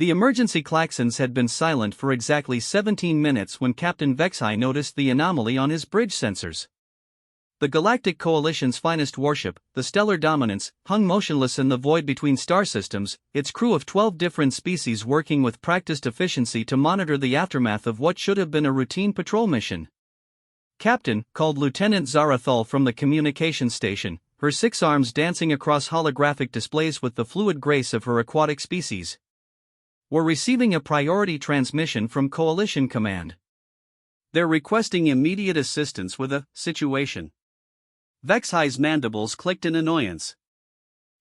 The emergency klaxons had been silent for exactly 17 minutes when Captain Vexai noticed the anomaly on his bridge sensors. The Galactic Coalition's finest warship, the Stellar Dominance, hung motionless in the void between star systems, its crew of 12 different species working with practiced efficiency to monitor the aftermath of what should have been a routine patrol mission. "Captain," called Lieutenant Zarathal from the communications station, her 6 arms dancing across holographic displays with the fluid grace of her aquatic species. "We're receiving a priority transmission from Coalition Command. They're requesting immediate assistance with a situation." Vexai's mandibles clicked in annoyance.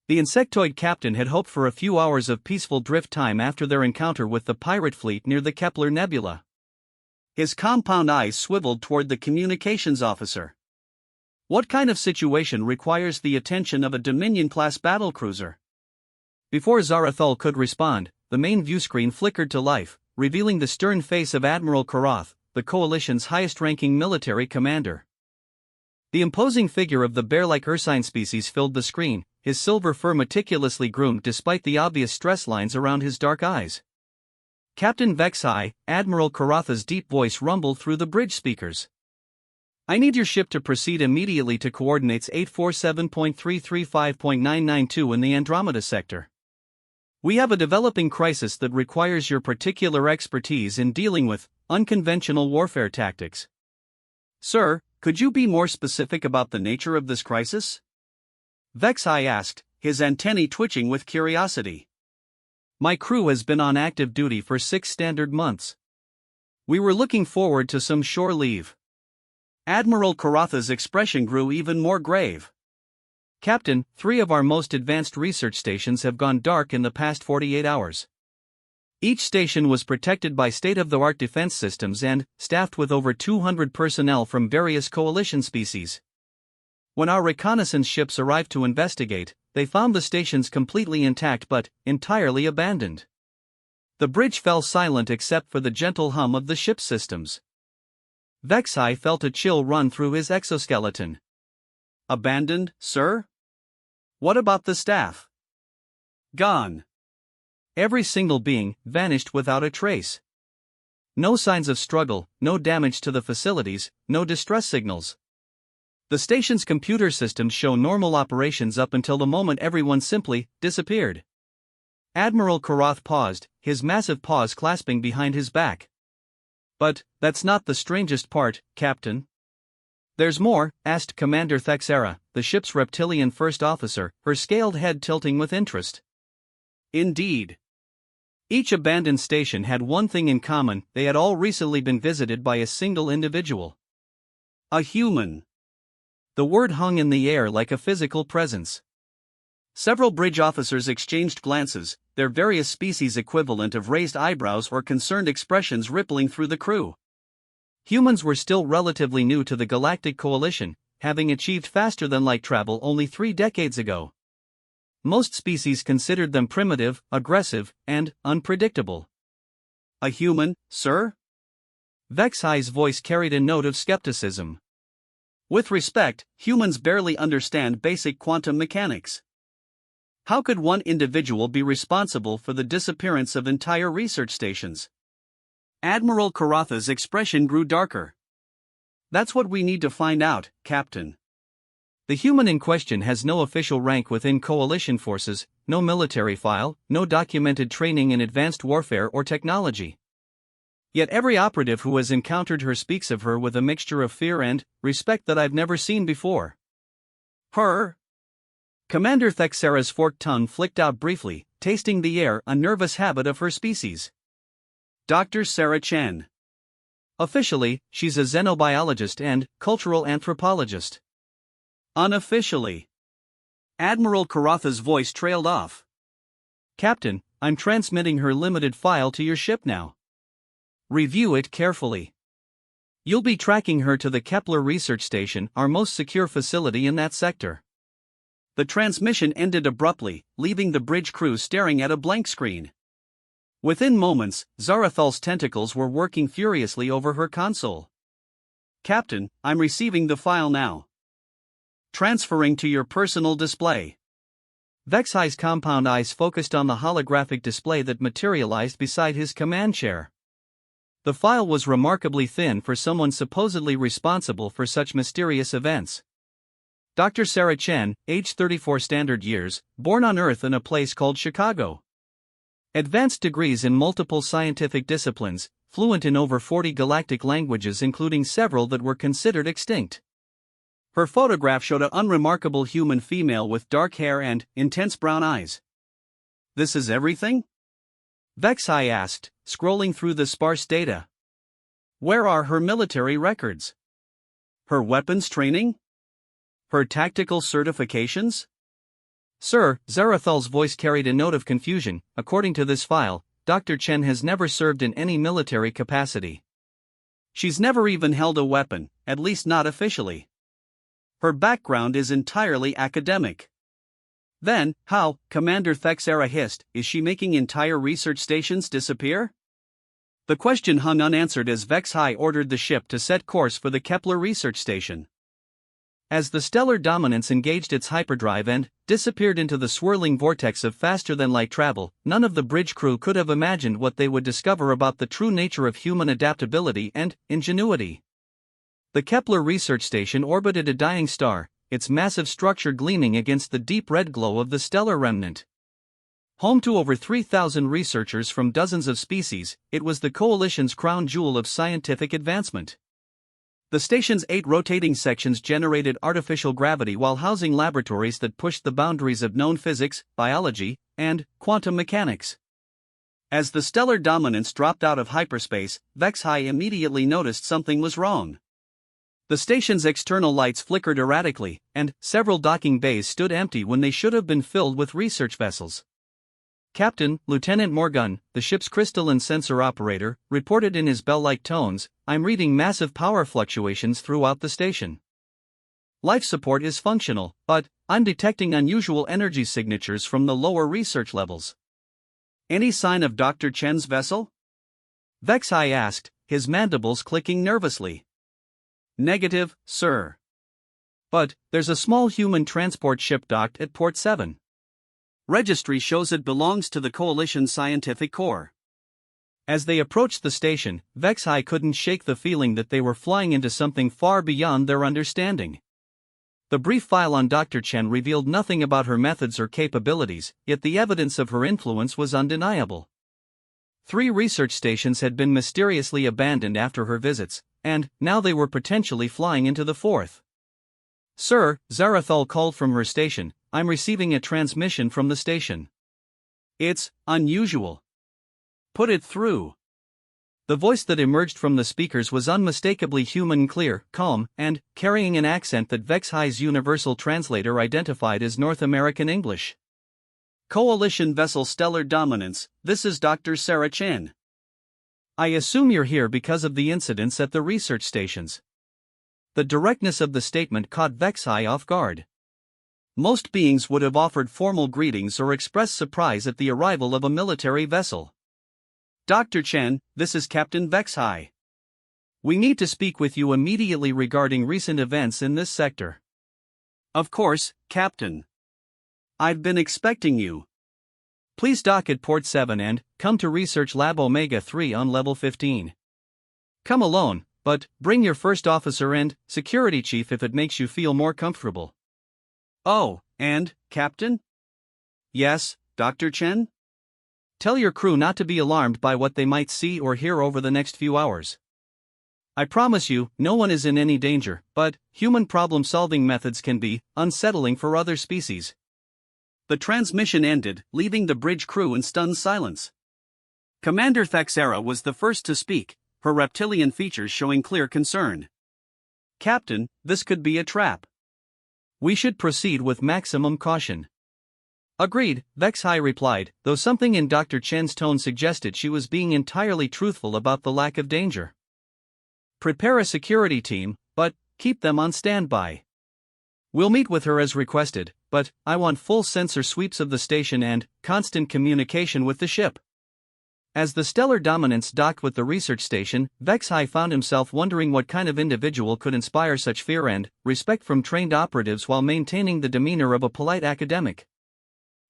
The insectoid captain had hoped for a few hours of peaceful drift time after their encounter with the pirate fleet near the Kepler Nebula. His compound eyes swiveled toward the communications officer. What kind of situation requires the attention of a Dominion-class battlecruiser? Before Zarathal could respond, the main viewscreen flickered to life, revealing the stern face of Admiral Karath, the Coalition's highest-ranking military commander. The imposing figure of the bear-like ursine species filled the screen, his silver fur meticulously groomed despite the obvious stress lines around his dark eyes. "Captain Vexai," Admiral Karatha's deep voice rumbled through the bridge speakers. "I need your ship to proceed immediately to coordinates 847.335.992 in the Andromeda sector. We have a developing crisis that requires your particular expertise in dealing with unconventional warfare tactics." "Sir, could you be more specific about the nature of this crisis?" Vexai asked, his antennae twitching with curiosity. "My crew has been on active duty for 6 standard months. We were looking forward to some shore leave." Admiral Karatha's expression grew even more grave. "Captain, 3 of our most advanced research stations have gone dark in the past 48 hours. Each station was protected by state-of-the-art defense systems and staffed with over 200 personnel from various coalition species. When our reconnaissance ships arrived to investigate, they found the stations completely intact but entirely abandoned. The bridge fell silent except for the gentle hum of the ship's systems." Vexai felt a chill run through his exoskeleton. "Abandoned, sir? What about the staff?" "Gone. Every single being vanished without a trace. No signs of struggle, no damage to the facilities, no distress signals. The station's computer systems show normal operations up until the moment everyone simply disappeared." Admiral Karath paused, his massive paws clasping behind his back. "But that's not the strangest part, Captain." "There's more?" asked Commander Thexera, the ship's reptilian first officer, her scaled head tilting with interest. "Indeed. Each abandoned station had one thing in common: they had all recently been visited by a single individual. A human." The word hung in the air like a physical presence. Several bridge officers exchanged glances, their various species equivalent of raised eyebrows or concerned expressions rippling through the crew. Humans were still relatively new to the Galactic Coalition, having achieved faster-than-light travel only 3 decades ago. Most species considered them primitive, aggressive, and unpredictable. "A human, sir?" Vexai's voice carried a note of skepticism. "With respect, humans barely understand basic quantum mechanics. How could one individual be responsible for the disappearance of entire research stations?" Admiral Karatha's expression grew darker. "That's what we need to find out, Captain. The human in question has no official rank within coalition forces, no military file, no documented training in advanced warfare or technology. Yet every operative who has encountered her speaks of her with a mixture of fear and respect that I've never seen before." "Her?" Commander Thexera's forked tongue flicked out briefly, tasting the air, a nervous habit of her species. "Dr. Sarah Chen. Officially, she's a xenobiologist and cultural anthropologist. Unofficially." Admiral Karatha's voice trailed off. "Captain, I'm transmitting her limited file to your ship now. Review it carefully. You'll be tracking her to the Kepler Research Station, our most secure facility in that sector." The transmission ended abruptly, leaving the bridge crew staring at a blank screen. Within moments, Zarathal's tentacles were working furiously over her console. "Captain, I'm receiving the file now. Transferring to your personal display." Vexai's compound eyes focused on the holographic display that materialized beside his command chair. The file was remarkably thin for someone supposedly responsible for such mysterious events. Dr. Sarah Chen, age 34 standard years, born on Earth in a place called Chicago. Advanced degrees in multiple scientific disciplines, fluent in over 40 galactic languages including several that were considered extinct. Her photograph showed an unremarkable human female with dark hair and intense brown eyes. "This is everything?" Vexai asked, scrolling through the sparse data. "Where are her military records? Her weapons training? Her tactical certifications?" "Sir," Zarathal's voice carried a note of confusion, "according to this file, Dr. Chen has never served in any military capacity. She's never even held a weapon, at least not officially. Her background is entirely academic." "Then, how," Commander Thexera hissed, "is she making entire research stations disappear?" The question hung unanswered as Vexai ordered the ship to set course for the Kepler research station. As the stellar dominance engaged its hyperdrive and disappeared into the swirling vortex of faster-than-light travel, none of the bridge crew could have imagined what they would discover about the true nature of human adaptability and ingenuity. The Kepler research station orbited a dying star, its massive structure gleaming against the deep red glow of the stellar remnant. Home to over 3,000 researchers from dozens of species, it was the Coalition's crown jewel of scientific advancement. The station's 8 rotating sections generated artificial gravity while housing laboratories that pushed the boundaries of known physics, biology, and quantum mechanics. As the stellar dominance dropped out of hyperspace, Vexai immediately noticed something was wrong. The station's external lights flickered erratically, and several docking bays stood empty when they should have been filled with research vessels. "Captain," Lieutenant Morgan, the ship's crystalline sensor operator, reported in his bell-like tones, "I'm reading massive power fluctuations throughout the station. Life support is functional, but I'm detecting unusual energy signatures from the lower research levels." "Any sign of Dr. Chen's vessel?" Vexai asked, his mandibles clicking nervously. "Negative, sir. But there's a small human transport ship docked at Port 7. Registry shows it belongs to the Coalition's scientific corps." As they approached the station, Vexai couldn't shake the feeling that they were flying into something far beyond their understanding. The brief file on Dr. Chen revealed nothing about her methods or capabilities, yet the evidence of her influence was undeniable. 3 research stations had been mysteriously abandoned after her visits, and now they were potentially flying into the 4th. "Sir," Zarathal called from her station, "I'm receiving a transmission from the station. It's unusual. Put it through." The voice that emerged from the speakers was unmistakably human, clear, calm, and carrying an accent that Vexai's universal translator identified as North American English. "Coalition vessel Stellar Dominance, this is Dr. Sarah Chen. I assume you're here because of the incidents at the research stations." The directness of the statement caught Vexai off guard. Most beings would have offered formal greetings or expressed surprise at the arrival of a military vessel. "Dr. Chen, this is Captain Vexai. We need to speak with you immediately regarding recent events in this sector." "Of course, Captain. I've been expecting you. Please dock at Port 7 and come to Research Lab Omega 3 on Level 15. Come alone, but bring your first officer and security chief if it makes you feel more comfortable." "Oh, and, Captain?" "Yes, Dr. Chen?" "Tell your crew not to be alarmed by what they might see or hear over the next few hours. I promise you, no one is in any danger, but human problem-solving methods can be unsettling for other species." The transmission ended, leaving the bridge crew in stunned silence. Commander Thexera was the first to speak, her reptilian features showing clear concern. "Captain, this could be a trap. We should proceed with maximum caution." "Agreed," Vexai replied, though something in Dr. Chen's tone suggested she was being entirely truthful about the lack of danger. "Prepare a security team, but keep them on standby. We'll meet with her as requested, but I want full sensor sweeps of the station and constant communication with the ship." As the stellar dominance docked with the research station, Vexai found himself wondering what kind of individual could inspire such fear and respect from trained operatives while maintaining the demeanor of a polite academic.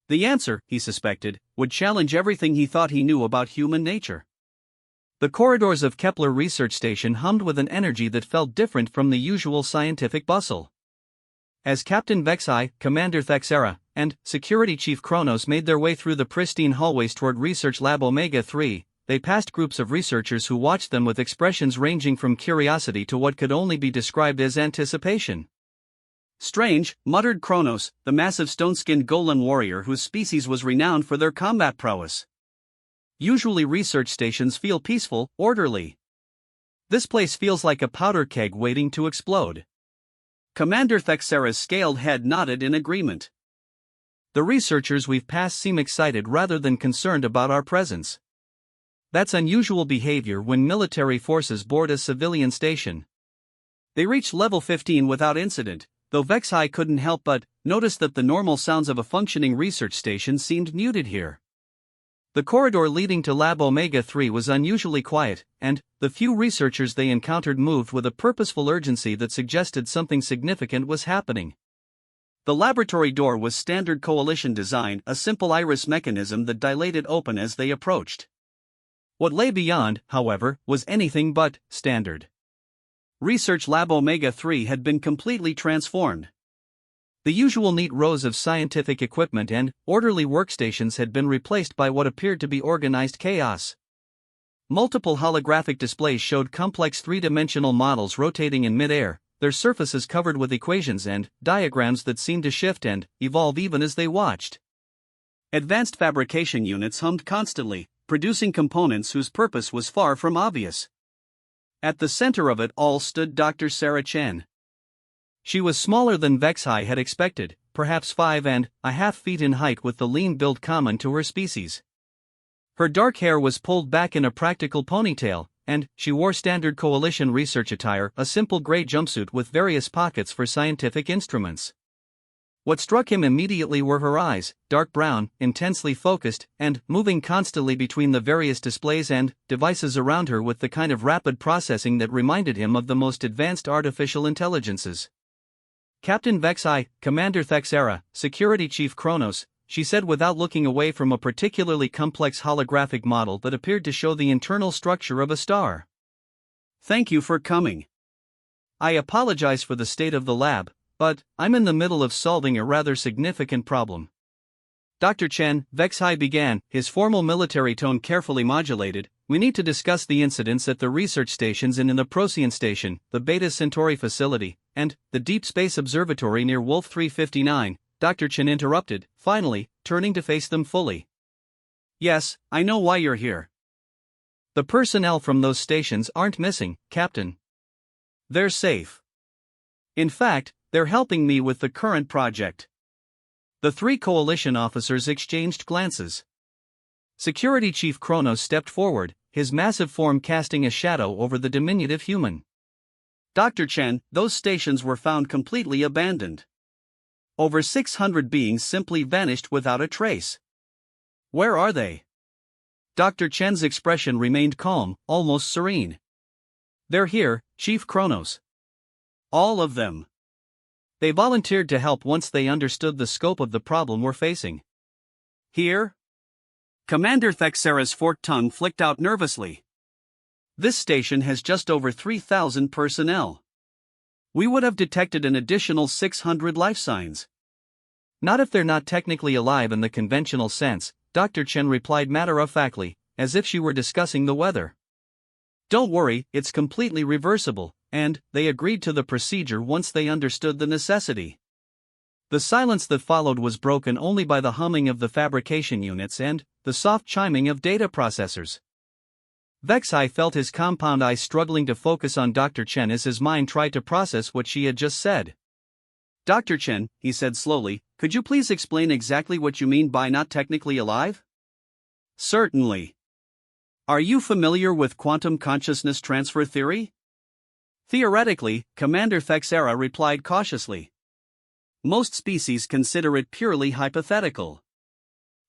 The answer, he suspected, would challenge everything he thought he knew about human nature. The corridors of Kepler Research Station hummed with an energy that felt different from the usual scientific bustle. As Captain Vexai, Commander Thexera, and Security Chief Kronos made their way through the pristine hallways toward Research Lab Omega-3, they passed groups of researchers who watched them with expressions ranging from curiosity to what could only be described as anticipation. Strange, muttered Kronos, the massive stone-skinned golem warrior whose species was renowned for their combat prowess. Usually research stations feel peaceful, orderly. This place feels like a powder keg waiting to explode. Commander Thexera's scaled head nodded in agreement. The researchers we've passed seem excited rather than concerned about our presence. That's unusual behavior when military forces board a civilian station. They reached level 15 without incident, though Vexai couldn't help but notice that the normal sounds of a functioning research station seemed muted here. The corridor leading to Lab Omega-3 was unusually quiet, and the few researchers they encountered moved with a purposeful urgency that suggested something significant was happening. The laboratory door was standard Coalition design, a simple iris mechanism that dilated open as they approached. What lay beyond, however, was anything but standard. Research Lab Omega-3 had been completely transformed. The usual neat rows of scientific equipment and orderly workstations had been replaced by what appeared to be organized chaos. Multiple holographic displays showed complex three-dimensional models rotating in mid-air, their surfaces covered with equations and diagrams that seemed to shift and evolve even as they watched. Advanced fabrication units hummed constantly, producing components whose purpose was far from obvious. At the center of it all stood Dr. Sarah Chen. She was smaller than Vexai had expected, perhaps 5.5 feet in height with the lean build common to her species. Her dark hair was pulled back in a practical ponytail, and she wore standard Coalition research attire, a simple gray jumpsuit with various pockets for scientific instruments. What struck him immediately were her eyes, dark brown, intensely focused, and moving constantly between the various displays and devices around her with the kind of rapid processing that reminded him of the most advanced artificial intelligences. Captain Vexai, Commander Thexera, Security Chief Kronos, she said without looking away from a particularly complex holographic model that appeared to show the internal structure of a star. Thank you for coming. I apologize for the state of the lab, but I'm in the middle of solving a rather significant problem. Dr. Chen, Vexai began, his formal military tone carefully modulated. We need to discuss the incidents at the research stations and in the Procyon station, the Beta Centauri facility, and the Deep Space Observatory near Wolf 359, Dr. Chen interrupted, finally, turning to face them fully. Yes, I know why you're here. The personnel from those stations aren't missing, Captain. They're safe. In fact, they're helping me with the current project. The three Coalition officers exchanged glances. Security Chief Kronos stepped forward, his massive form casting a shadow over the diminutive human. Dr. Chen, those stations were found completely abandoned. Over 600 beings simply vanished without a trace. Where are they? Dr. Chen's expression remained calm, almost serene. They're here, Chief Kronos. All of them. They volunteered to help once they understood the scope of the problem we're facing. Here? Commander Thexera's forked tongue flicked out nervously. This station has just over 3,000 personnel. We would have detected an additional 600 life signs. Not if they're not technically alive in the conventional sense, Dr. Chen replied matter-of-factly, as if she were discussing the weather. Don't worry, it's completely reversible, and they agreed to the procedure once they understood the necessity. The silence that followed was broken only by the humming of the fabrication units and the soft chiming of data processors. Vexai felt his compound eyes struggling to focus on Dr. Chen as his mind tried to process what she had just said. Dr. Chen, he said slowly, could you please explain exactly what you mean by not technically alive? Certainly. Are you familiar with quantum consciousness transfer theory? Theoretically, Commander Thexera replied cautiously. Most species consider it purely hypothetical.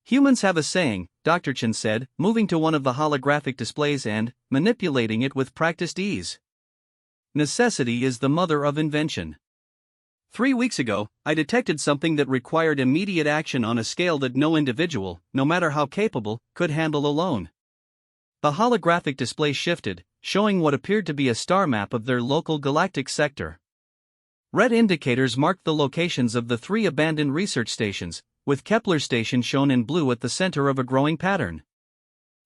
Humans have a saying, Dr. Chen said, moving to one of the holographic displays and manipulating it with practiced ease. Necessity is the mother of invention. 3 weeks ago, I detected something that required immediate action on a scale that no individual, no matter how capable, could handle alone. The holographic display shifted, showing what appeared to be a star map of their local galactic sector. Red indicators marked the locations of the 3 abandoned research stations, with Kepler Station shown in blue at the center of a growing pattern.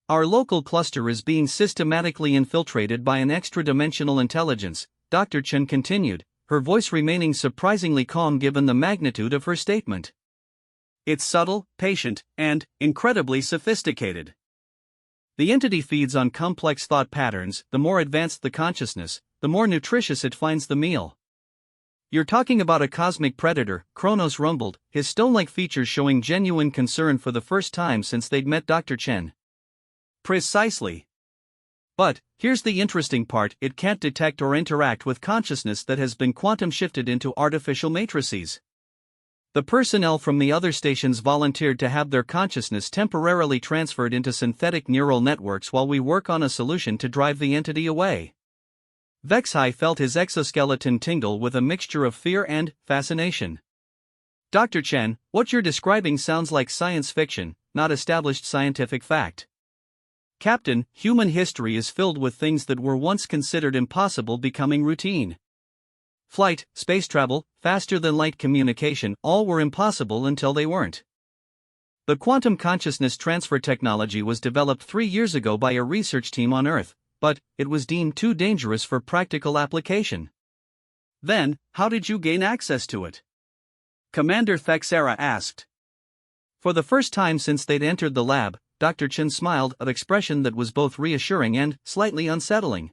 Our local cluster is being systematically infiltrated by an extra-dimensional intelligence, Dr. Chen continued, her voice remaining surprisingly calm given the magnitude of her statement. It's subtle, patient, and incredibly sophisticated. The entity feeds on complex thought patterns. The more advanced the consciousness, the more nutritious it finds the meal. You're talking about a cosmic predator, Kronos rumbled, his stone-like features showing genuine concern for the first time since they'd met Dr. Chen. Precisely. But, here's the interesting part, it can't detect or interact with consciousness that has been quantum shifted into artificial matrices. The personnel from the other stations volunteered to have their consciousness temporarily transferred into synthetic neural networks while we work on a solution to drive the entity away. Vexhai felt his exoskeleton tingle with a mixture of fear and fascination. Dr. Chen, what you're describing sounds like science fiction, not established scientific fact. Captain, human history is filled with things that were once considered impossible becoming routine. Flight, space travel, faster-than-light communication, all were impossible until they weren't. The quantum consciousness transfer technology was developed 3 years ago by a research team on Earth, but it was deemed too dangerous for practical application. Then, how did you gain access to it? Commander Thexera asked. For the first time since they'd entered the lab, Dr. Chen smiled, an expression that was both reassuring and slightly unsettling.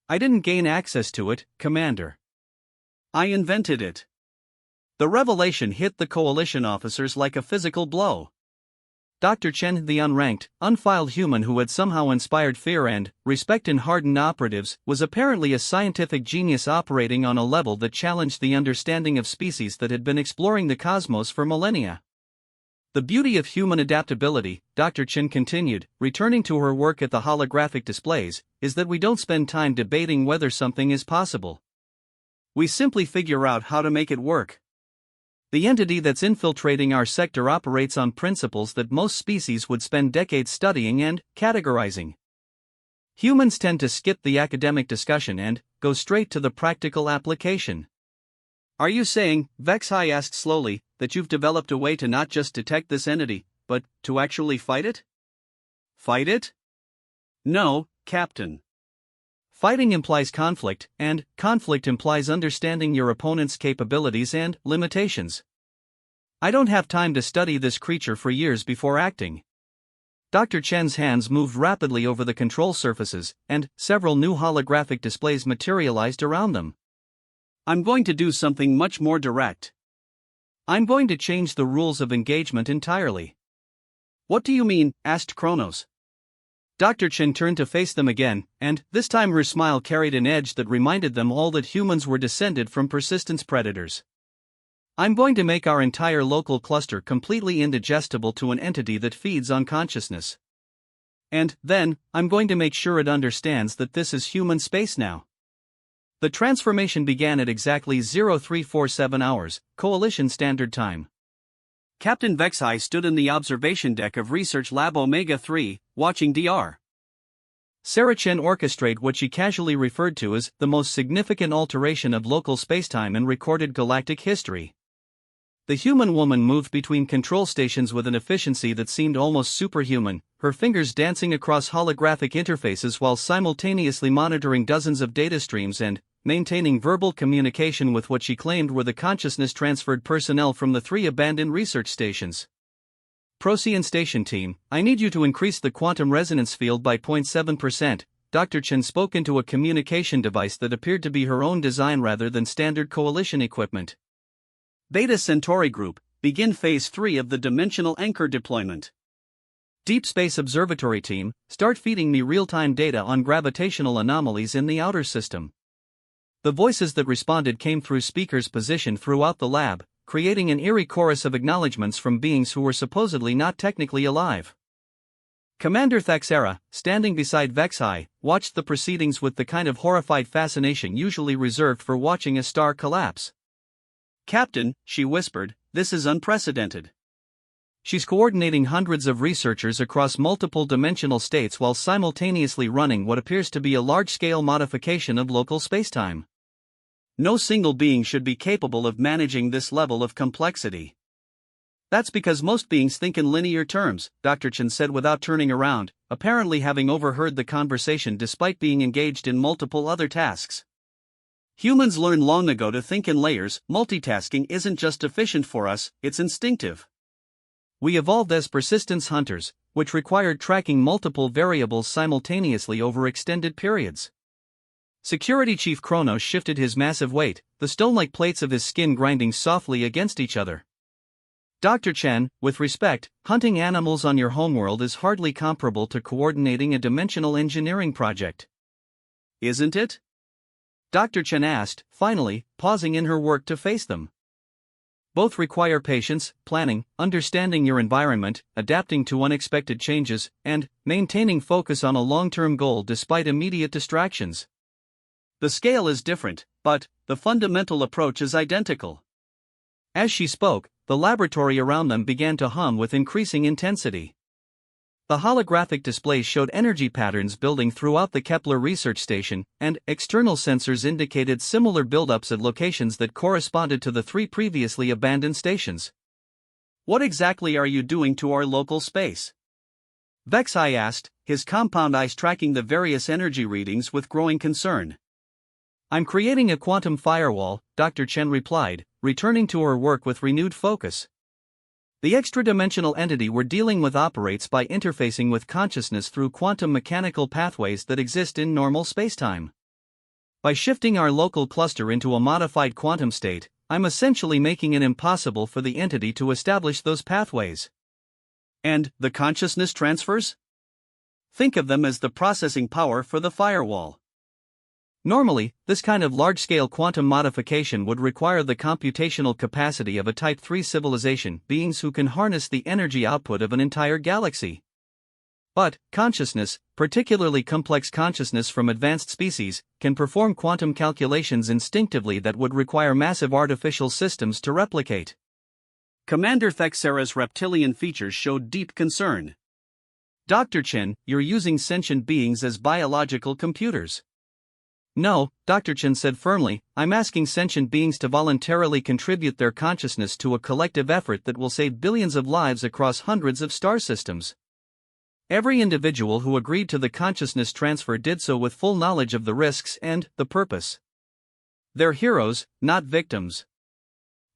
I didn't gain access to it, Commander. I invented it. The revelation hit the coalition officers like a physical blow. Dr. Chen, the unranked, unfiled human who had somehow inspired fear and respect in hardened operatives, was apparently a scientific genius operating on a level that challenged the understanding of species that had been exploring the cosmos for millennia. The beauty of human adaptability, Dr. Chen continued, returning to her work at the holographic displays, is that we don't spend time debating whether something is possible. We simply figure out how to make it work. The entity that's infiltrating our sector operates on principles that most species would spend decades studying and categorizing. Humans tend to skip the academic discussion and go straight to the practical application. Are you saying, Vexhai asked slowly, that you've developed a way to not just detect this entity, but to actually fight it? Fight it? No, Captain. Fighting implies conflict, and conflict implies understanding your opponent's capabilities and limitations. I don't have time to study this creature for years before acting. Dr. Chen's hands moved rapidly over the control surfaces, and several new holographic displays materialized around them. I'm going to do something much more direct. I'm going to change the rules of engagement entirely. What do you mean? Asked Kronos. Dr. Chen turned to face them again, and this time her smile carried an edge that reminded them all that humans were descended from persistence predators. I'm going to make our entire local cluster completely indigestible to an entity that feeds on consciousness. And then, I'm going to make sure it understands that this is human space now. The transformation began at exactly 0347 hours, Coalition Standard Time. Captain Vexhai stood in the observation deck of Research Lab Omega-3, watching Dr. Sarah Chen orchestrate what she casually referred to as the most significant alteration of local spacetime in recorded galactic history. The human woman moved between control stations with an efficiency that seemed almost superhuman, her fingers dancing across holographic interfaces while simultaneously monitoring dozens of data streams and maintaining verbal communication with what she claimed were the consciousness-transferred personnel from the 3 abandoned research stations. Procyon Station Team, I need you to increase the quantum resonance field by 0.7%, Dr. Chen spoke into a communication device that appeared to be her own design rather than standard coalition equipment. Beta Centauri Group, begin Phase 3 of the Dimensional Anchor deployment. Deep Space Observatory Team, start feeding me real-time data on gravitational anomalies in the outer system. The voices that responded came through speakers positioned throughout the lab, creating an eerie chorus of acknowledgements from beings who were supposedly not technically alive. Commander Thexera, standing beside Vexhai, watched the proceedings with the kind of horrified fascination usually reserved for watching a star collapse. Captain, she whispered, this is unprecedented. She's coordinating hundreds of researchers across multiple dimensional states while simultaneously running what appears to be a large-scale modification of local spacetime. No single being should be capable of managing this level of complexity. That's because most beings think in linear terms, Dr. Chen said without turning around, apparently having overheard the conversation despite being engaged in multiple other tasks. Humans learned long ago to think in layers. Multitasking isn't just efficient for us, it's instinctive. We evolved as persistence hunters, which required tracking multiple variables simultaneously over extended periods. Security Chief Kronos shifted his massive weight, the stone-like plates of his skin grinding softly against each other. Dr. Chen, with respect, hunting animals on your homeworld is hardly comparable to coordinating a dimensional engineering project. Isn't it? Dr. Chen asked, finally, pausing in her work to face them. Both require patience, planning, understanding your environment, adapting to unexpected changes, and maintaining focus on a long-term goal despite immediate distractions. The scale is different, but the fundamental approach is identical. As she spoke, the laboratory around them began to hum with increasing intensity. The holographic displays showed energy patterns building throughout the Kepler research station, and external sensors indicated similar buildups at locations that corresponded to the 3 previously abandoned stations. What exactly are you doing to our local space? Vexai asked, his compound eyes tracking the various energy readings with growing concern. I'm creating a quantum firewall, Dr. Chen replied, returning to her work with renewed focus. The extra-dimensional entity we're dealing with operates by interfacing with consciousness through quantum mechanical pathways that exist in normal spacetime. By shifting our local cluster into a modified quantum state, I'm essentially making it impossible for the entity to establish those pathways. And the consciousness transfers? Think of them as the processing power for the firewall. Normally, this kind of large-scale quantum modification would require the computational capacity of a Type 3 civilization, beings who can harness the energy output of an entire galaxy. But consciousness, particularly complex consciousness from advanced species, can perform quantum calculations instinctively that would require massive artificial systems to replicate. Commander Thexera's reptilian features showed deep concern. Dr. Chen, you're using sentient beings as biological computers. No, Dr. Chen said firmly, I'm asking sentient beings to voluntarily contribute their consciousness to a collective effort that will save billions of lives across hundreds of star systems. Every individual who agreed to the consciousness transfer did so with full knowledge of the risks and the purpose. They're heroes, not victims.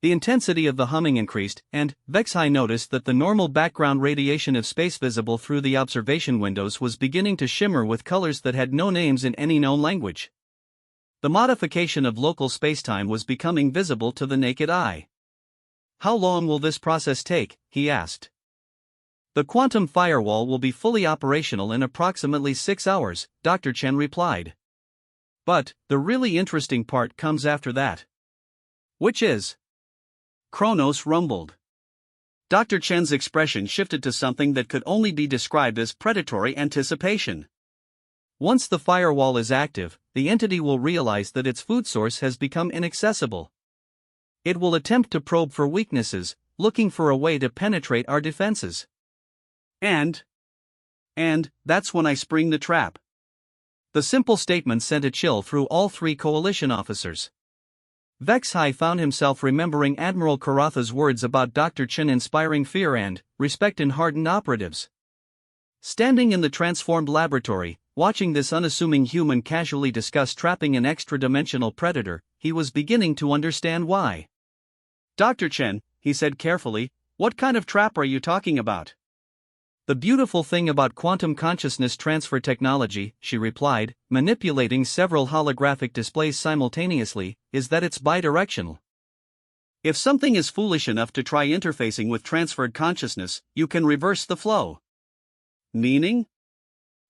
The intensity of the humming increased, and Vexai noticed that the normal background radiation of space visible through the observation windows was beginning to shimmer with colors that had no names in any known language. The modification of local spacetime was becoming visible to the naked eye. How long will this process take? He asked. The quantum firewall will be fully operational in approximately 6 hours, Dr. Chen replied. But the really interesting part comes after that. Which is? Kronos rumbled. Dr. Chen's expression shifted to something that could only be described as predatory anticipation. Once the firewall is active, the entity will realize that its food source has become inaccessible. It will attempt to probe for weaknesses, looking for a way to penetrate our defenses. And that's when I spring the trap. The simple statement sent a chill through all 3 coalition officers. Vexai found himself remembering Admiral Karatha's words about Dr. Chen inspiring fear and respect in hardened operatives. Standing in the transformed laboratory, watching this unassuming human casually discuss trapping an extra-dimensional predator, he was beginning to understand why. Dr. Chen, he said carefully, what kind of trap are you talking about? The beautiful thing about quantum consciousness transfer technology, she replied, manipulating several holographic displays simultaneously, is that it's bidirectional. If something is foolish enough to try interfacing with transferred consciousness, you can reverse the flow. Meaning?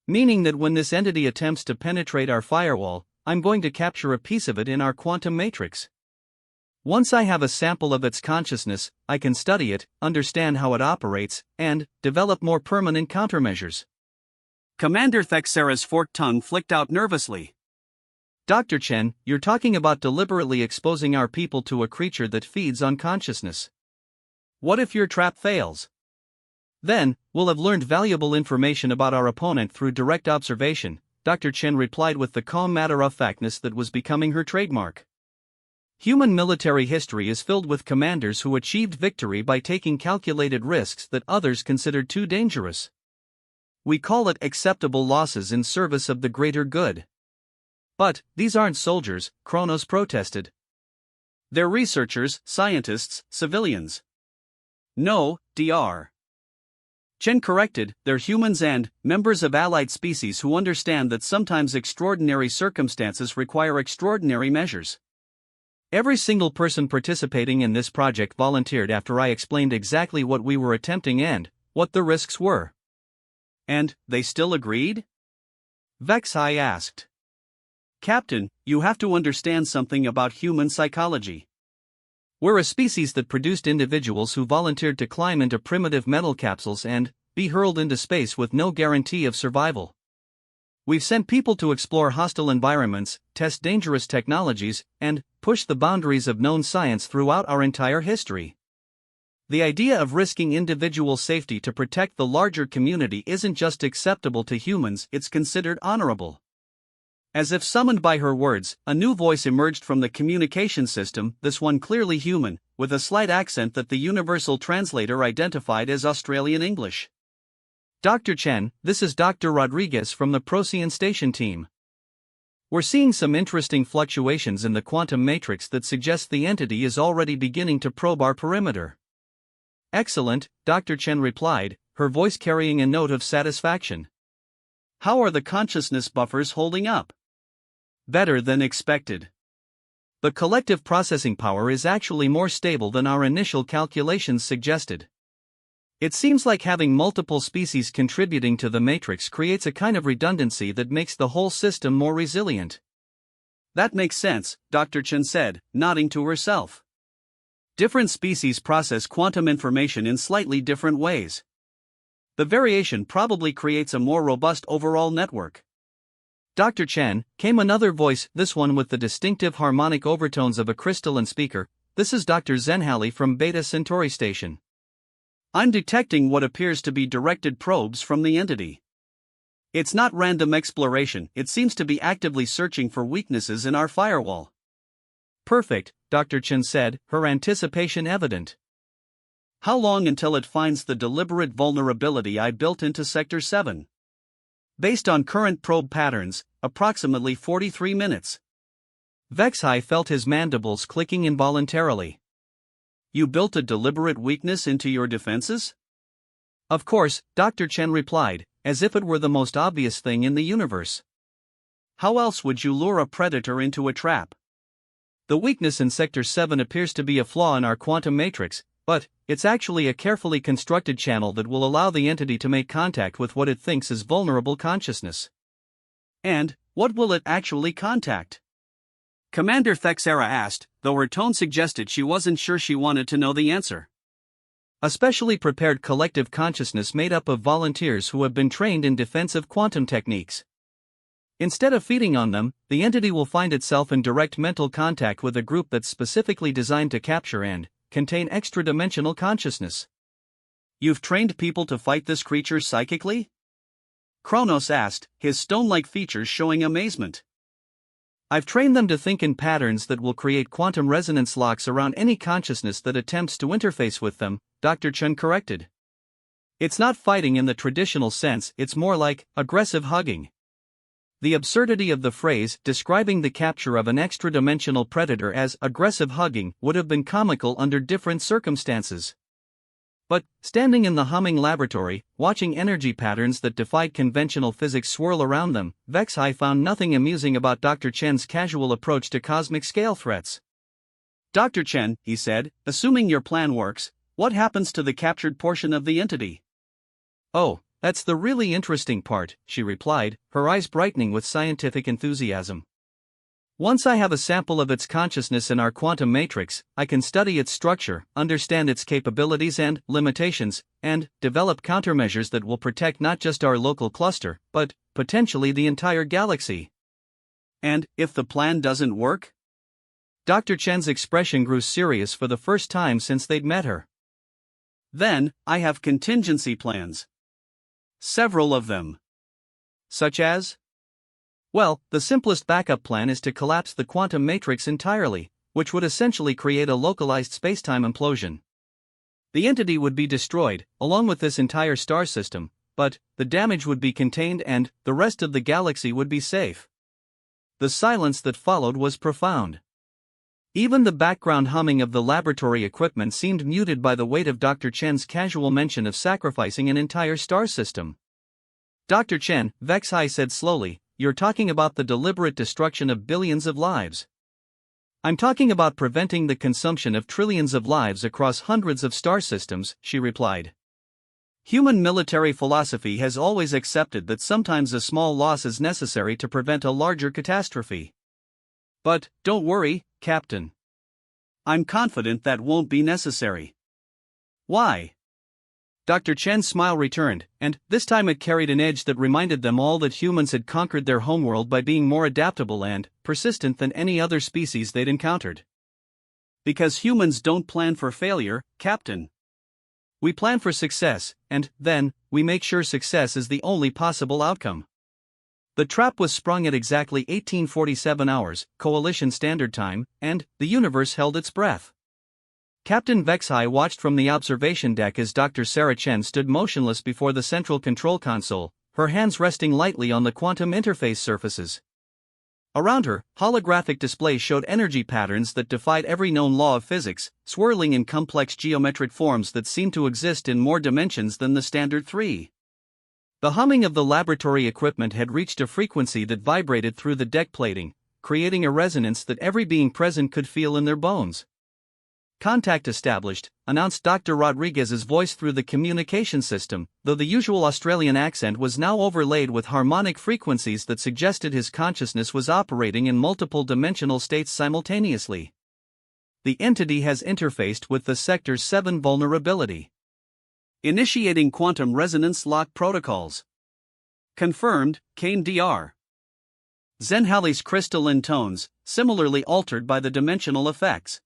Meaning that when this entity attempts to penetrate our firewall, I'm going to capture a piece of it in our quantum matrix. Once I have a sample of its consciousness, I can study it, understand how it operates, and develop more permanent countermeasures. Commander Thexera's forked tongue flicked out nervously. Dr. Chen, you're talking about deliberately exposing our people to a creature that feeds on consciousness. What if your trap fails? Then, we'll have learned valuable information about our opponent through direct observation, Dr. Chen replied with the calm matter-of-factness that was becoming her trademark. Human military history is filled with commanders who achieved victory by taking calculated risks that others considered too dangerous. We call it acceptable losses in service of the greater good. But, these aren't soldiers, Kronos protested. They're researchers, scientists, civilians. No, Dr. Chen corrected, they're humans and members of allied species who understand that sometimes extraordinary circumstances require extraordinary measures. Every single person participating in this project volunteered after I explained exactly what we were attempting and what the risks were. And they still agreed? Vexai asked. Captain, you have to understand something about human psychology. We're a species that produced individuals who volunteered to climb into primitive metal capsules and be hurled into space with no guarantee of survival. We've sent people to explore hostile environments, test dangerous technologies, and push the boundaries of known science throughout our entire history. The idea of risking individual safety to protect the larger community isn't just acceptable to humans, it's considered honorable. As if summoned by her words, a new voice emerged from the communication system, this one clearly human, with a slight accent that the universal translator identified as Australian English. Dr. Chen, this is Dr. Rodriguez from the Procyon Station team. We're seeing some interesting fluctuations in the quantum matrix that suggest the entity is already beginning to probe our perimeter. Excellent, Dr. Chen replied, her voice carrying a note of satisfaction. How are the consciousness buffers holding up? Better than expected. The collective processing power is actually more stable than our initial calculations suggested. It seems like having multiple species contributing to the matrix creates a kind of redundancy that makes the whole system more resilient. That makes sense, Dr. Chen said, nodding to herself. Different species process quantum information in slightly different ways. The variation probably creates a more robust overall network. Dr. Chen, came another voice, this one with the distinctive harmonic overtones of a crystalline speaker. This is Dr. Zenhali from Beta Centauri Station. I'm detecting what appears to be directed probes from the entity. It's not random exploration, it seems to be actively searching for weaknesses in our firewall. Perfect, Dr. Chen said, her anticipation evident. How long until it finds the deliberate vulnerability I built into Sector 7? Based on current probe patterns, approximately 43 minutes. Vexai felt his mandibles clicking involuntarily. You built a deliberate weakness into your defenses? Of course, Dr. Chen replied, as if it were the most obvious thing in the universe. How else would you lure a predator into a trap? The weakness in Sector 7 appears to be a flaw in our quantum matrix, but it's actually a carefully constructed channel that will allow the entity to make contact with what it thinks is vulnerable consciousness. And what will it actually contact? Commander Thexera asked, though her tone suggested she wasn't sure she wanted to know the answer. A specially prepared collective consciousness made up of volunteers who have been trained in defensive quantum techniques. Instead of feeding on them, the entity will find itself in direct mental contact with a group that's specifically designed to capture and contain extra-dimensional consciousness. You've trained people to fight this creature psychically? Kronos asked, his stone-like features showing amazement. I've trained them to think in patterns that will create quantum resonance locks around any consciousness that attempts to interface with them, Dr. Chen corrected. It's not fighting in the traditional sense, it's more like aggressive hugging. The absurdity of the phrase describing the capture of an extra-dimensional predator as aggressive hugging would have been comical under different circumstances. But, standing in the humming laboratory, watching energy patterns that defied conventional physics swirl around them, Vexai found nothing amusing about Dr. Chen's casual approach to cosmic-scale threats. Dr. Chen, he said, assuming your plan works, what happens to the captured portion of the entity? Oh, that's the really interesting part, she replied, her eyes brightening with scientific enthusiasm. Once I have a sample of its consciousness in our quantum matrix, I can study its structure, understand its capabilities and limitations, and develop countermeasures that will protect not just our local cluster, but potentially the entire galaxy. And if the plan doesn't work? Dr. Chen's expression grew serious for the first time since they'd met her. Then, I have contingency plans. Several of them. Such as? Well, the simplest backup plan is to collapse the quantum matrix entirely, which would essentially create a localized spacetime implosion. The entity would be destroyed, along with this entire star system, but the damage would be contained and the rest of the galaxy would be safe. The silence that followed was profound. Even the background humming of the laboratory equipment seemed muted by the weight of Dr. Chen's casual mention of sacrificing an entire star system. Dr. Chen, Vexai said slowly, "You're talking about the deliberate destruction of billions of lives." "I'm talking about preventing the consumption of trillions of lives across hundreds of star systems," she replied. Human military philosophy has always accepted that sometimes a small loss is necessary to prevent a larger catastrophe. But, don't worry, Captain. I'm confident that won't be necessary. Why? Dr. Chen's smile returned, and this time it carried an edge that reminded them all that humans had conquered their homeworld by being more adaptable and persistent than any other species they'd encountered. Because humans don't plan for failure, Captain. We plan for success, and then, we make sure success is the only possible outcome. The trap was sprung at exactly 1847 hours, Coalition Standard Time, and the universe held its breath. Captain Vexai watched from the observation deck as Dr. Sarah Chen stood motionless before the central control console, her hands resting lightly on the quantum interface surfaces. Around her, holographic displays showed energy patterns that defied every known law of physics, swirling in complex geometric forms that seemed to exist in more dimensions than the standard three. The humming of the laboratory equipment had reached a frequency that vibrated through the deck plating, creating a resonance that every being present could feel in their bones. "Contact established," announced Dr. Rodriguez's voice through the communication system, though the usual Australian accent was now overlaid with harmonic frequencies that suggested his consciousness was operating in multiple dimensional states simultaneously. "The entity has interfaced with the Sector 7 vulnerability. Initiating quantum resonance lock protocols. Confirmed, Kane Dr. Zenhali's crystalline tones, similarly altered by the dimensional effects.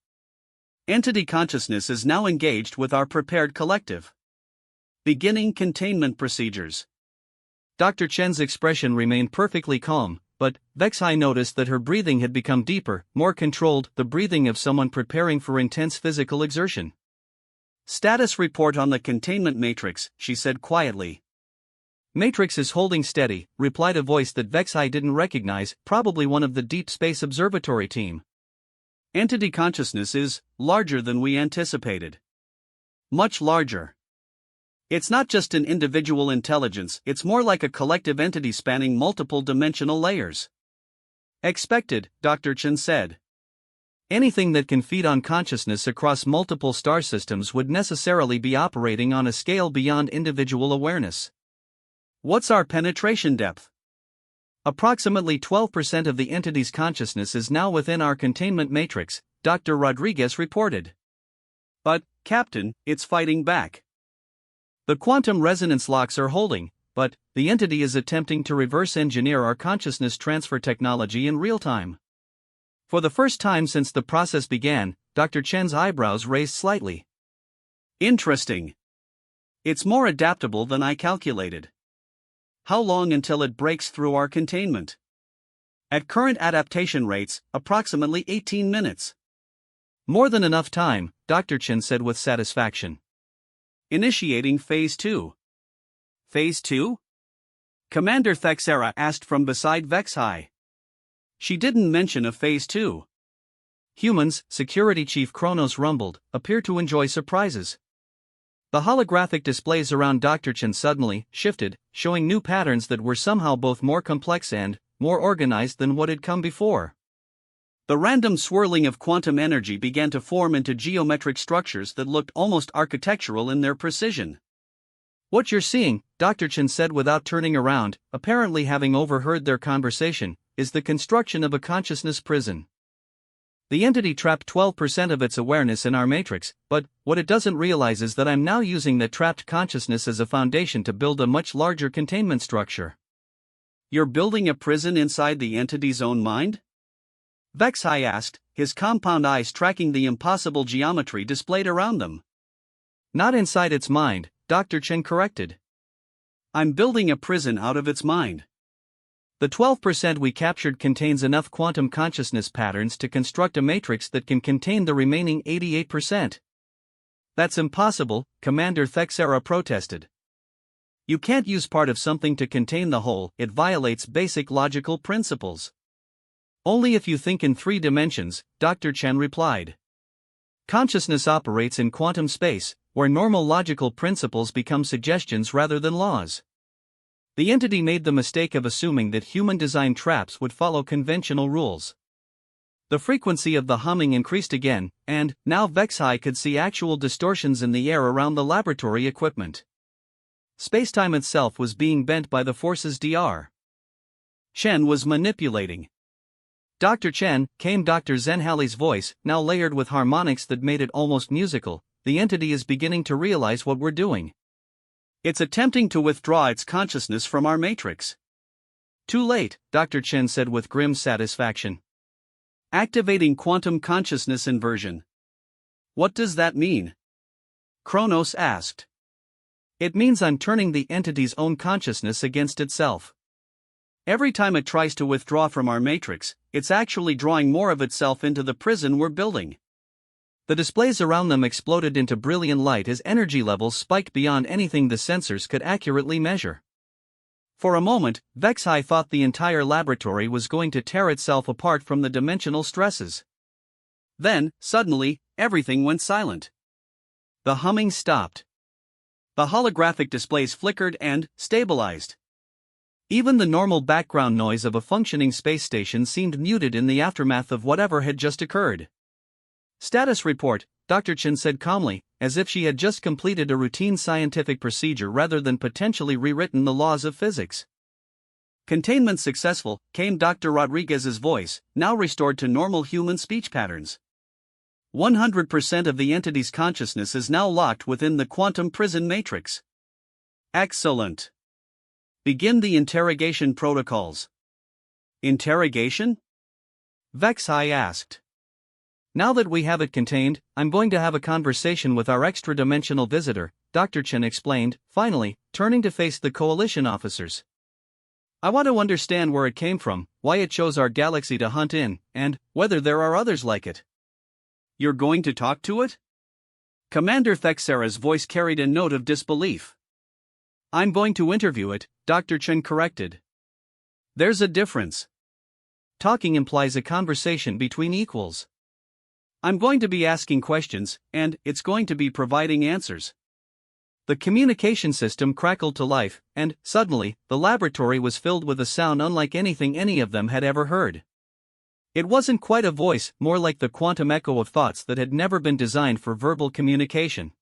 Entity consciousness is now engaged with our prepared collective. Beginning containment procedures." Dr. Chen's expression remained perfectly calm, but Vexai noticed that her breathing had become deeper, more controlled, the breathing of someone preparing for intense physical exertion. "Status report on the containment matrix," she said quietly. "Matrix is holding steady," replied a voice that Vexai didn't recognize, probably one of the Deep Space Observatory team. "Entity consciousness is larger than we anticipated. Much larger. It's not just an individual intelligence, it's more like a collective entity spanning multiple dimensional layers." "Expected," Dr. Chen said. "Anything that can feed on consciousness across multiple star systems would necessarily be operating on a scale beyond individual awareness." "What's our penetration depth?" "Approximately 12% of the entity's consciousness is now within our containment matrix," Dr. Rodriguez reported. "But, Captain, it's fighting back. The quantum resonance locks are holding, but the entity is attempting to reverse engineer our consciousness transfer technology in real time." For the first time since the process began, Dr. Chen's eyebrows raised slightly. "Interesting. It's more adaptable than I calculated. How long until it breaks through our containment?" "At current adaptation rates, approximately 18 minutes. "More than enough time," Dr. Chen said with satisfaction. "Initiating Phase 2. "Phase 2? Commander Thexera asked from beside Vexai. "She didn't mention a Phase 2. "Humans," Security Chief Kronos rumbled, "appear to enjoy surprises." The holographic displays around Dr. Chen suddenly shifted, showing new patterns that were somehow both more complex and more organized than what had come before. The random swirling of quantum energy began to form into geometric structures that looked almost architectural in their precision. "What you're seeing," Dr. Chen said without turning around, apparently having overheard their conversation, "is the construction of a consciousness prison. The entity trapped 12% of its awareness in our matrix, but what it doesn't realize is that I'm now using that trapped consciousness as a foundation to build a much larger containment structure. You're building a prison inside the entity's own mind? Vexai asked, his compound eyes tracking the impossible geometry displayed around them. Not inside its mind, Dr. Chen corrected. I'm building a prison out of its mind. The 12% we captured contains enough quantum consciousness patterns to construct a matrix that can contain the remaining 88%. That's impossible, Commander Thexera protested. You can't use part of something to contain the whole, it violates basic logical principles. Only if you think in 3 dimensions, Dr. Chen replied. Consciousness operates in quantum space, where normal logical principles become suggestions rather than laws. The entity made the mistake of assuming that human-designed traps would follow conventional rules. The frequency of the humming increased again, and now Vexai could see actual distortions in the air around the laboratory equipment. Spacetime itself was being bent by the forces Dr. Chen was manipulating. Dr. Chen, came Dr. Zenhali's voice, now layered with harmonics that made it almost musical. The entity is beginning to realize what we're doing. It's attempting to withdraw its consciousness from our matrix. Too late, Dr. Chen said with grim satisfaction. Activating quantum consciousness inversion. What does that mean? Kronos asked. It means I'm turning the entity's own consciousness against itself. Every time it tries to withdraw from our matrix, it's actually drawing more of itself into the prison we're building. The displays around them exploded into brilliant light as energy levels spiked beyond anything the sensors could accurately measure. For a moment, Vexai thought the entire laboratory was going to tear itself apart from the dimensional stresses. Then, suddenly, everything went silent. The humming stopped. The holographic displays flickered and stabilized. Even the normal background noise of a functioning space station seemed muted in the aftermath of whatever had just occurred. Status report, Dr. Chen said calmly, as if she had just completed a routine scientific procedure rather than potentially rewritten the laws of physics. Containment successful, came Dr. Rodriguez's voice, now restored to normal human speech patterns. 100% of the entity's consciousness is now locked within the quantum prison matrix. Excellent. Begin the interrogation protocols. Interrogation? Vexai asked. Now that we have it contained, I'm going to have a conversation with our extra-dimensional visitor, Dr. Chen explained, finally, turning to face the coalition officers. I want to understand where it came from, why it chose our galaxy to hunt in, and whether there are others like it. You're going to talk to it? Commander Thexera's voice carried a note of disbelief. I'm going to interview it, Dr. Chen corrected. There's a difference. Talking implies a conversation between equals. I'm going to be asking questions, and it's going to be providing answers. The communication system crackled to life, and, suddenly, the laboratory was filled with a sound unlike anything any of them had ever heard. It wasn't quite a voice, more like the quantum echo of thoughts that had never been designed for verbal communication.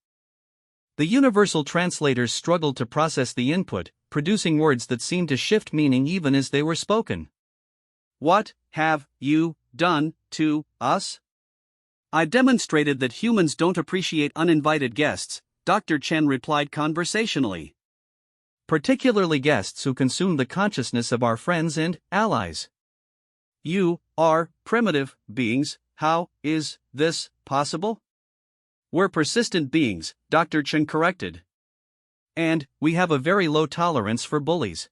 The universal translators struggled to process the input, producing words that seemed to shift meaning even as they were spoken. What have you done to us? I demonstrated that humans don't appreciate uninvited guests, Dr. Chen replied conversationally. Particularly guests who consume the consciousness of our friends and allies. You are primitive beings, how is this possible? We're persistent beings, Dr. Chen corrected. And we have a very low tolerance for bullies.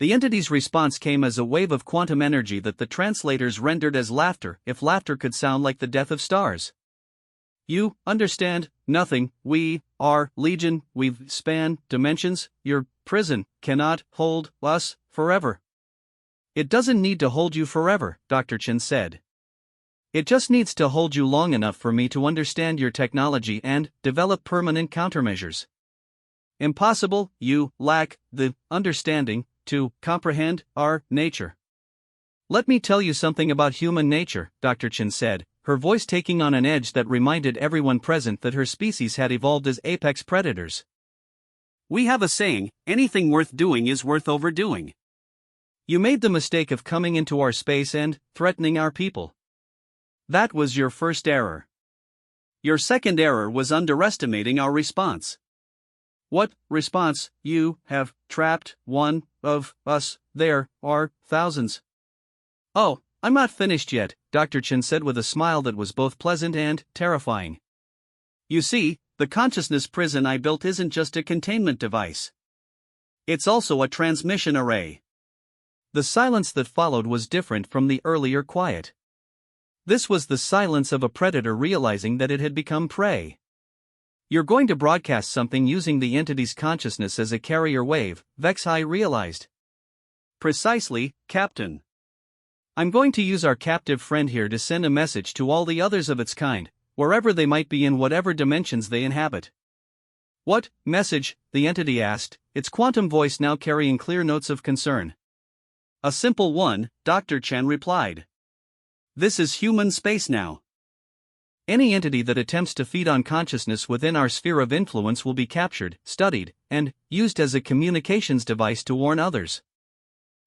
The entity's response came as a wave of quantum energy that the translators rendered as laughter, if laughter could sound like the death of stars. You understand nothing, we are legion, we've span dimensions, your prison cannot hold us forever. It doesn't need to hold you forever, Dr. Chen said. It just needs to hold you long enough for me to understand your technology and develop permanent countermeasures. Impossible, you lack the understanding to comprehend our nature. Let me tell you something about human nature, Dr. Chen said, her voice taking on an edge that reminded everyone present that her species had evolved as apex predators. We have a saying, anything worth doing is worth overdoing. You made the mistake of coming into our space and threatening our people. That was your first error. Your second error was underestimating our response. What response? You have trapped one of us. There are thousands. Oh, I'm not finished yet, Dr. Chen said with a smile that was both pleasant and terrifying. You see, the consciousness prison I built isn't just a containment device. It's also a transmission array. The silence that followed was different from the earlier quiet. This was the silence of a predator realizing that it had become prey. You're going to broadcast something using the entity's consciousness as a carrier wave, Vexhai realized. Precisely, Captain. I'm going to use our captive friend here to send a message to all the others of its kind, wherever they might be in whatever dimensions they inhabit. What message? The entity asked, its quantum voice now carrying clear notes of concern. A simple one, Dr. Chen replied. This is human space now. Any entity that attempts to feed on consciousness within our sphere of influence will be captured, studied, and used as a communications device to warn others.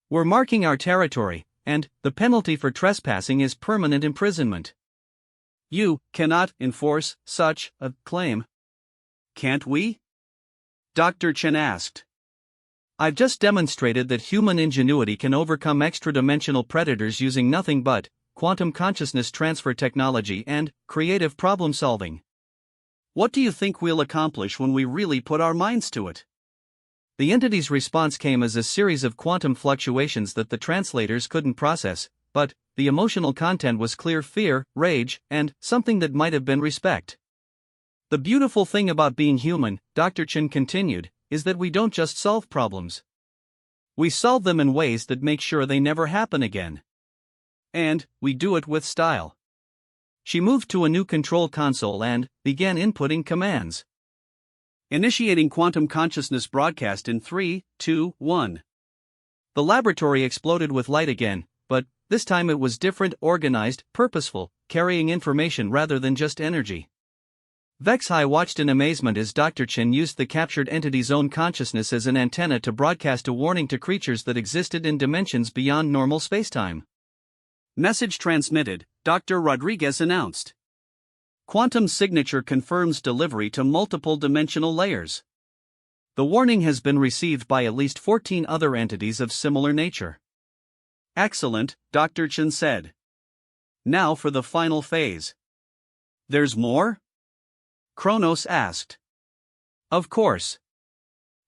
We're marking our territory, and the penalty for trespassing is permanent imprisonment. You cannot enforce such a claim. Can't we? Dr. Chen asked. I've just demonstrated that human ingenuity can overcome extra-dimensional predators using nothing but quantum consciousness transfer technology and creative problem-solving. What do you think we'll accomplish when we really put our minds to it? The entity's response came as a series of quantum fluctuations that the translators couldn't process, but the emotional content was clear: fear, rage, and something that might have been respect. The beautiful thing about being human, Dr. Chen continued, is that we don't just solve problems. We solve them in ways that make sure they never happen again. And we do it with style. She moved to a new control console and began inputting commands. Initiating quantum consciousness broadcast in 3, 2, 1. The laboratory exploded with light again, but this time it was different, organized, purposeful, carrying information rather than just energy. Vexhai watched in amazement as Dr. Chen used the captured entity's own consciousness as an antenna to broadcast a warning to creatures that existed in dimensions beyond normal spacetime. Message transmitted, Dr. Rodriguez announced. Quantum signature confirms delivery to multiple dimensional layers. The warning has been received by at least 14 other entities of similar nature. Excellent, Dr. Chen said. Now for the final phase. There's more? Kronos asked. Of course.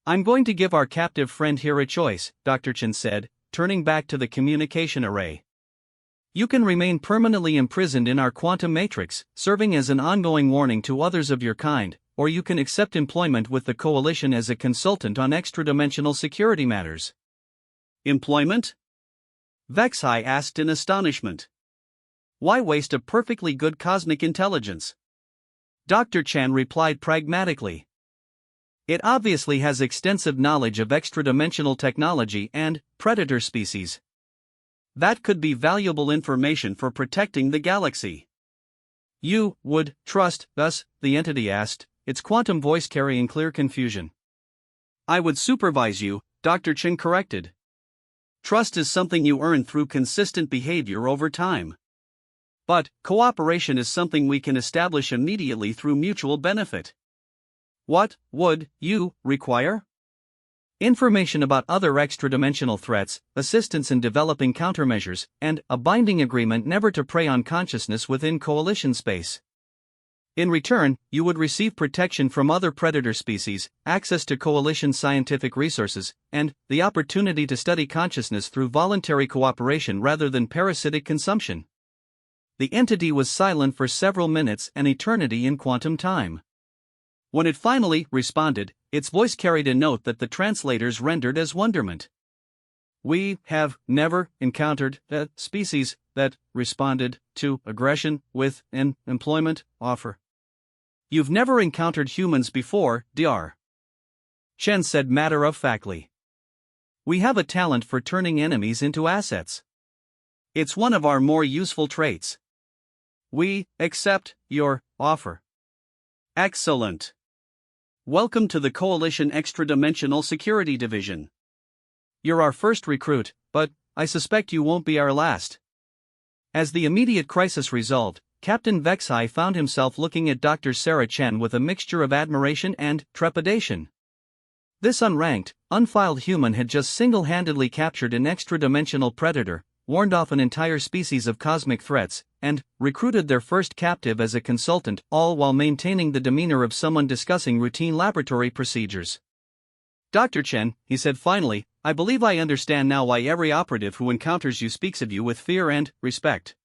I'm going to give our captive friend here a choice, Dr. Chen said, turning back to the communication array. You can remain permanently imprisoned in our quantum matrix, serving as an ongoing warning to others of your kind, or you can accept employment with the Coalition as a consultant on extra-dimensional security matters. Employment? Vexhai asked in astonishment. Why waste a perfectly good cosmic intelligence? Dr. Chan replied pragmatically. It obviously has extensive knowledge of extra-dimensional technology and predator species. That could be valuable information for protecting the galaxy. You would trust us? The entity asked, its quantum voice carrying clear confusion. I would supervise you, Dr. Chen corrected. Trust is something you earn through consistent behavior over time. But cooperation is something we can establish immediately through mutual benefit. What would you require? Information about other extra-dimensional threats, assistance in developing countermeasures, and a binding agreement never to prey on consciousness within Coalition space. In return, you would receive protection from other predator species, access to Coalition scientific resources, and the opportunity to study consciousness through voluntary cooperation rather than parasitic consumption. The entity was silent for several minutes, an eternity in quantum time. When it finally responded, its voice carried a note that the translators rendered as wonderment. We have never encountered a species that responded to aggression with an employment offer. You've never encountered humans before, Dr. Chen said matter-of-factly. We have a talent for turning enemies into assets. It's one of our more useful traits. We accept your offer. Excellent. Welcome to the Coalition Extra-Dimensional Security Division. You're our first recruit, but I suspect you won't be our last. As the immediate crisis resolved, Captain Vexhai found himself looking at Dr. Sarah Chen with a mixture of admiration and trepidation. This unranked, unfiled human had just single-handedly captured an extra-dimensional predator, warned off an entire species of cosmic threats, and recruited their first captive as a consultant, all while maintaining the demeanor of someone discussing routine laboratory procedures. "Dr. Chen," he said finally, "I believe I understand now why every operative who encounters you speaks of you with fear and respect."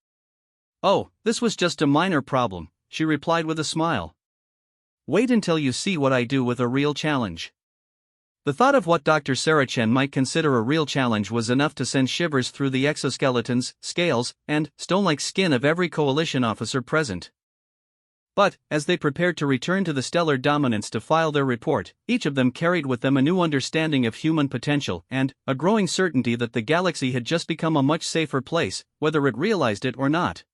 "Oh, this was just a minor problem," she replied with a smile. "Wait until you see what I do with a real challenge." The thought of what Dr. Sarah Chen might consider a real challenge was enough to send shivers through the exoskeletons, scales, and stone-like skin of every coalition officer present. But, as they prepared to return to the stellar dominance to file their report, each of them carried with them a new understanding of human potential and a growing certainty that the galaxy had just become a much safer place, whether it realized it or not.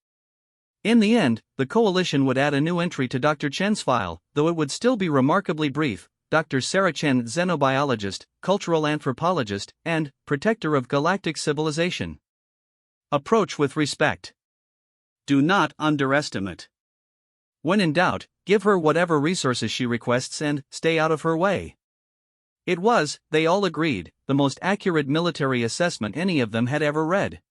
In the end, the coalition would add a new entry to Dr. Chen's file, though it would still be remarkably brief. Dr. Sarah Chen, xenobiologist, cultural anthropologist, and protector of galactic civilization. Approach with respect. Do not underestimate. When in doubt, give her whatever resources she requests and stay out of her way. It was, they all agreed, the most accurate military assessment any of them had ever read.